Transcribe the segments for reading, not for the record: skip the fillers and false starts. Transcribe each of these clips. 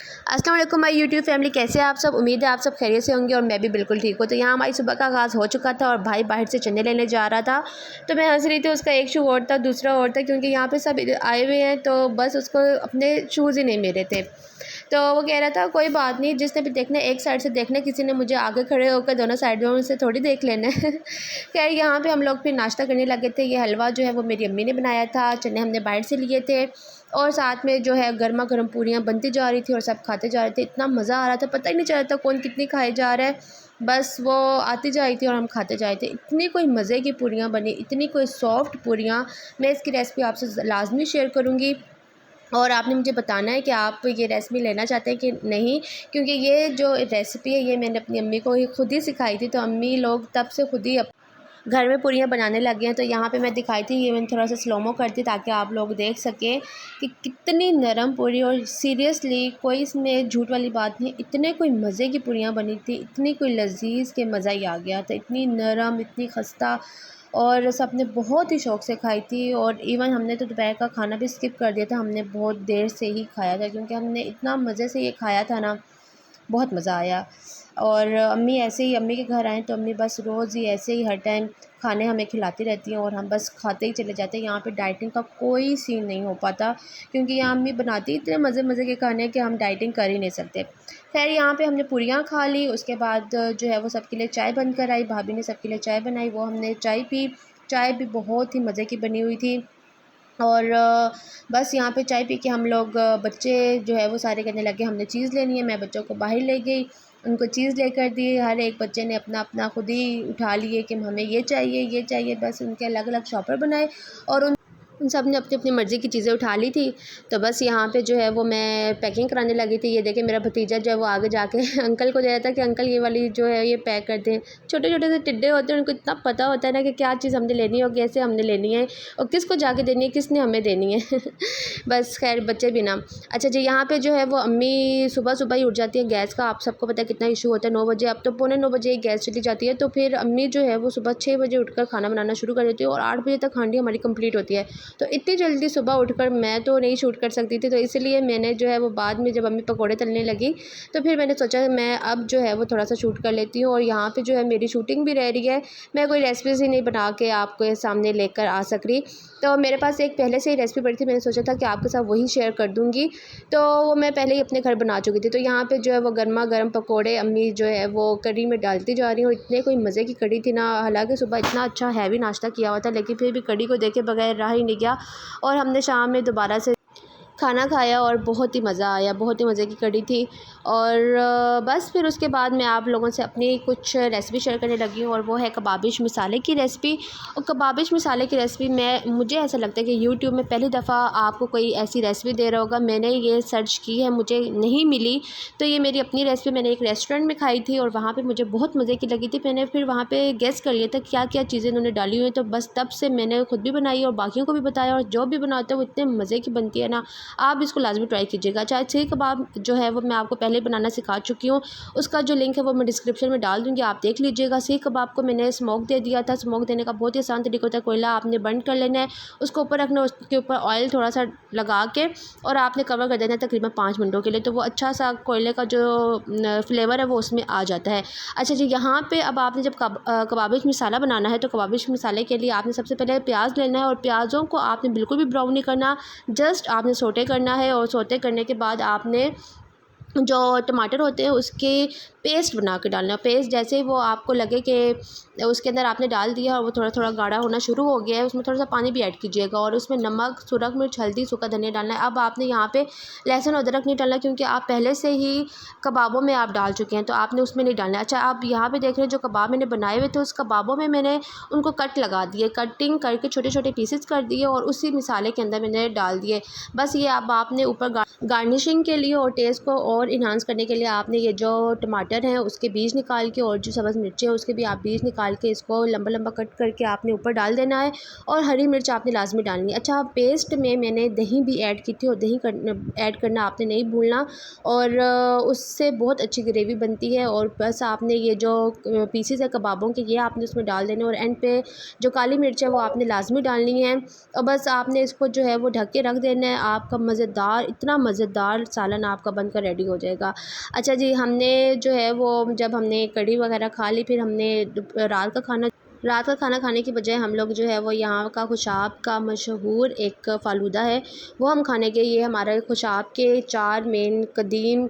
अस्सलाम वालेकुम my YouTube family, कैसे हैं आप सब। उम्मीद है आप सब खैरियत से होंगे और मैं भी बिल्कुल ठीक हूँ। तो यहाँ हमारी सुबह का आगाज़ हो चुका था और भाई बाहर से चने लेने जा रहा था। तो मैं हंस रही थी, उसका एक शू और था दूसरा और था, क्योंकि यहाँ पे सब आए हुए हैं तो बस उसको अपने शूज़ ही नहीं मिले थे। तो वो कह रहा था कोई बात नहीं, जिसने भी देखना एक साइड से देखना, किसी ने मुझे आगे खड़े होकर दोनों साइडों से थोड़ी देख लेना है। खैर यहाँ पे हम लोग फिर नाश्ता करने लगे थे। ये हलवा जो है वो मेरी अम्मी ने बनाया था, चने हमने बाहर से लिए थे और साथ में जो है गर्मा गर्म पूरियाँ बनती जा रही थी और सब खाते जा रहे थे। इतना मज़ा आ रहा था, पता ही नहीं चल रहा था कौन कितनी खाए जा रहा है, बस वो आती जा रही थी और हम खाते जा रहे थे। इतनी कोई मज़े की पूरियाँ बनी, इतनी कोई सॉफ्ट पूरियाँ। मैं इसकी रेसिपी आपसे लाजमी शेयर करूँगी और आपने मुझे बताना है कि आप ये रेसिपी लेना चाहते हैं कि नहीं, क्योंकि ये जो रेसिपी है ये मैंने अपनी अम्मी को ही खुद ही सिखाई थी। तो अम्मी लोग तब से खुद ही घर में पूरियाँ बनाने लगे हैं। तो यहाँ पे मैं दिखाई थी, ये मैंने थोड़ा सा स्लोमो कर दी ताकि आप लोग देख सकें कि कितनी नरम पूरी, और सीरियसली कोई इसमें झूठ वाली बात नहीं, इतने कोई मज़े की पूरियाँ बनी थी, इतनी कोई लजीज़ के मज़ा ही आ गया था। इतनी नरम, इतनी खस्ता, और सब ने बहुत ही शौक़ से खाई थी। और इवन हमने तो दोपहर का खाना भी स्किप कर दिया था, हमने बहुत देर से ही खाया था क्योंकि हमने इतना मज़े से ये खाया था ना, बहुत मज़ा आया। और अम्मी ऐसे ही, अम्मी के घर आएँ तो अम्मी बस रोज़ ही ऐसे ही हर टाइम खाने हमें खिलाती रहती हैं और हम बस खाते ही चले जाते हैं। यहाँ पे डाइटिंग का कोई सीन नहीं हो पाता क्योंकि यहाँ अम्मी बनाती इतने मज़े मज़े के खाने कि हम डाइटिंग कर ही नहीं सकते। खैर यहाँ पे हमने पूरियाँ खा ली, उसके बाद जो है वो सबके लिए चाय बनकर आई, भाभी ने सबके लिए चाय बनाई, वो हमने चाय पी। चाय भी बहुत ही मज़े की बनी हुई थी। और बस यहाँ पे चाय पी के हम लोग बच्चे जो है वो सारे कहने लगे हमने चीज़ लेनी है। मैं बच्चों को बाहर ले गई, उनको चीज़ लेकर दी। हर एक बच्चे ने अपना अपना खुद ही उठा लिए कि हमें ये चाहिए ये चाहिए, बस उनके अलग अलग शॉपर बनाए और उन सब ने अपनी अपनी मर्ज़ी की चीज़ें उठा ली थी। तो बस यहाँ पे जो है वो मैं पैकिंग कराने लगी थी। ये देखिए मेरा भतीजा जो है वो आगे जाके अंकल को दे रहा था कि अंकल ये वाली जो है ये पैक कर दें। छोटे छोटे से टिड्डे होते हैं, उनको इतना पता होता है ना कि क्या चीज़ हमने लेनी है और कैसे हमने लेनी है और किसको जाके देनी है, किसने हमें देनी है। बस खैर बच्चे भी ना। अच्छा जी, यहाँ पे जो है वो अम्मी सुबह सुबह ही उठ जाती है। गैस का आप सबको पता है कितना इशू होता है, 9 बजे, अब तो पौने 9 बजे गैस चली जाती है। तो फिर अम्मी जो है वो सुबह 6 बजे उठकर खाना बनाना शुरू कर देती है और 8 बजे तक हांडी हमारी कंप्लीट होती है। तो इतनी जल्दी सुबह उठकर मैं तो नहीं शूट कर सकती थी, तो इसलिए मैंने जो है वो बाद में जब अम्मी पकौड़े तलने लगी तो फिर मैंने सोचा मैं अब जो है वो थोड़ा सा शूट कर लेती हूँ। और यहाँ पे जो है मेरी शूटिंग भी रह रही है, मैं कोई रेसिपीज़ ही नहीं बना के आपके सामने लेकर आ सक रही। तो मेरे पास एक पहले से ही रेसिपी पड़ी थी, मैंने सोचा था कि आपके साथ वही शेयर कर दूँगी। तो वो मैं पहले ही अपने घर बना चुकी थी। तो यहाँ पे जो है वो गर्मा गर्म पकौड़े अम्मी जो है वो कढ़ी में डालती जा रही हूँ। इतने कोई मज़े की कढ़ी थी ना, हालांकि सुबह इतना अच्छा हैवी नाश्ता किया हुआ था लेकिन फिर भी कढ़ी को देखे बगैर रहा ही नहीं गया। और हमने शाम में दोबारा से खाना खाया और बहुत ही मज़ा आया, बहुत ही मज़े की कढ़ी थी। और बस फिर उसके बाद मैं आप लोगों से अपनी कुछ रेसिपी शेयर करने लगी हूँ और वो है कबाबिश मसाले की रेसिपी। और कबाबिश मसाले की रेसिपी मुझे ऐसा लगता है कि यूट्यूब में पहली दफ़ा आपको कोई ऐसी रेसिपी दे रहा होगा। मैंने ये सर्च की है, मुझे नहीं मिली, तो ये मेरी अपनी रेसिपी मैंने एक रेस्टोरेंट में खाई थी और वहाँ पर मुझे बहुत मज़े की लगी थी। मैंने फिर वहाँ पर गेस कर लिया था क्या क्या चीज़ें उन्होंने डाली हुई हैं, तो बस तब से मैंने खुद भी बनाई और बाकियों को भी बताया, और जो भी बनाते हैं वो इतने मज़े की बनती है ना, आप इसको लाजमी ट्राई कीजिएगा। चाहे सीख कबाब जो है वो मैं आपको पहले बनाना सिखा चुकी हूँ, उसका जो लिंक है वो मैं डिस्क्रिप्शन में डाल दूँगी, आप देख लीजिएगा। सीख कबाब को मैंने स्मोक दे दिया था। स्मोक देने का बहुत ही आसान तरीका होता है, कोयला आपने बंद कर लेना है, उसको ऊपर रखना है, उसके ऊपर ऑयल थोड़ा सा लगा के और आपने कवर कर देना है तकरीबन 5 मिनटों के लिए, तो वो अच्छा सा कोयले का जो फ्लेवर है वो उसमें आ जाता है। अच्छा जी, यहाँ पे अब आपने जब कबाबिश मसाला बनाना है तो कबाबिश मसाले के लिए आपने सबसे पहले प्याज लेना है और प्याज़ों को आपने बिल्कुल भी ब्राउन नहीं करना, जस्ट आपने सोटे करना है। और सोटे करने के बाद आपने जो टमाटर होते हैं उसके पेस्ट बना के डालना। पेस्ट जैसे ही वो आपको लगे कि उसके अंदर आपने डाल दिया और वो थोड़ा थोड़ा गाढ़ा होना शुरू हो गया है, उसमें थोड़ा सा पानी भी ऐड कीजिएगा और उसमें नमक, सुरख मिर्च, हल्दी, सूखा धनिया डालना है। अब आपने यहाँ पे लहसुन अदरक नहीं डालना क्योंकि आप पहले से ही कबाबों में आप डाल चुके हैं, तो आपने उसमें नहीं डालना है। अच्छा, आप यहाँ पे देख रहे हैं जो कबाब मैंने बनाए हुए थे उस कबाबों में मैंने उनको कट लगा दिए, कटिंग करके छोटे छोटे पीसेस कर दिए और उसी मसाले के अंदर मैंने डाल दिए। बस ये अब आपने ऊपर गार्निशिंग के लिए और टेस्ट को और इन्हांस करने के लिए आपने ये जो टमाटर हैं उसके बीज निकाल के और जो सब्ज़ मिर्चें हैं उसके भी आप बीज निकाल के इसको लंबा लंबा कट करके आपने ऊपर डाल देना है और हरी मिर्च आपने लाजमी डालनी है। अच्छा, पेस्ट में मैंने दही भी ऐड की थी और दही ऐड करना आपने नहीं भूलना, और उससे बहुत अच्छी ग्रेवी बनती है। और बस आपने ये जो पीसेस है कबाबों के ये आपने उसमें डाल देने और एंड पे जो काली मिर्च है वो आपने लाजमी डालनी है। और बस आपने इसको जो है वो ढक के रख देना है। आपका मज़ेदार, इतना मज़ेदार सालन आपका बनकर रेडी ठीक हो जाएगा। अच्छा जी, हमने जो है वो जब हमने कढ़ी वगैरह खा ली, फिर हमने रात का खाना खाने की बजाय हम लोग जो है वो यहाँ का खुशाब का मशहूर एक फ़ालूदा है वो हम खाने गए। ये हमारे खुशाब के 4 मेन कदीम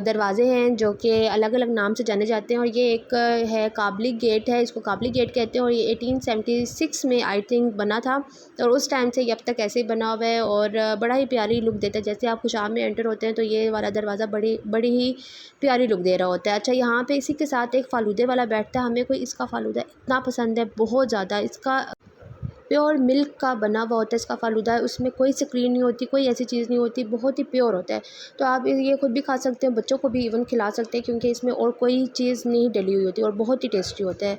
दरवाज़े हैं जो कि अलग अलग नाम से जाने जाते हैं, और ये एक है काबली गेट है, इसको काबली गेट कहते हैं, और ये 1876 में आई थिंक बना था। और उस टाइम से ये अब तक ऐसे ही बना हुआ है और बड़ा ही प्यारी लुक देता है। जैसे आप खुशाब में एंटर होते हैं तो ये वाला दरवाज़ा बड़ी ही प्यारी लुक दे रहा होता है। अच्छा, यहाँ पे इसी के साथ एक फ़ालूदे वाला बैठता है। हमें कोई इसका फ़ालूदा इतना पसंद है, बहुत ज़्यादा। इसका प्योर मिल्क का बना हुआ होता है इसका फ़ालूदा है, उसमें कोई स्क्रीन नहीं होती, कोई ऐसी चीज़ नहीं होती, बहुत ही प्योर होता है। तो आप ये खुद भी खा सकते हैं, बच्चों को भी इवन खिला सकते हैं, क्योंकि इसमें और कोई चीज़ नहीं डली हुई होती और बहुत ही टेस्टी होता है।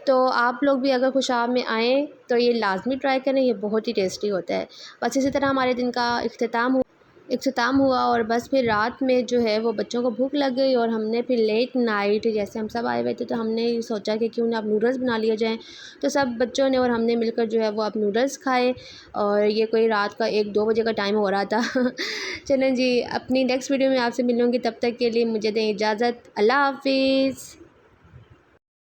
तो आप लोग भी अगर खुशाब में आएँ तो ये लाज़मी ट्राई करें, ये बहुत ही टेस्टी होता है। बस इसी तरह हमारे दिन का इख्तिताम हुआ और बस फिर रात में जो है वो बच्चों को भूख लग गई, और हमने फिर लेट नाइट जैसे हम सब आए हुए थे तो हमने सोचा कि क्यों ना अब नूडल्स बना लिया जाए। तो सब बच्चों ने और हमने मिलकर जो है वो अब नूडल्स खाए, और ये कोई रात का 1-2 बजे का टाइम हो रहा था। चलें जी, अपनी नेक्स्ट वीडियो में आपसे मिलूँगी, तब तक के लिए मुझे दें इजाज़त। अल्लाह हाफ़िज़।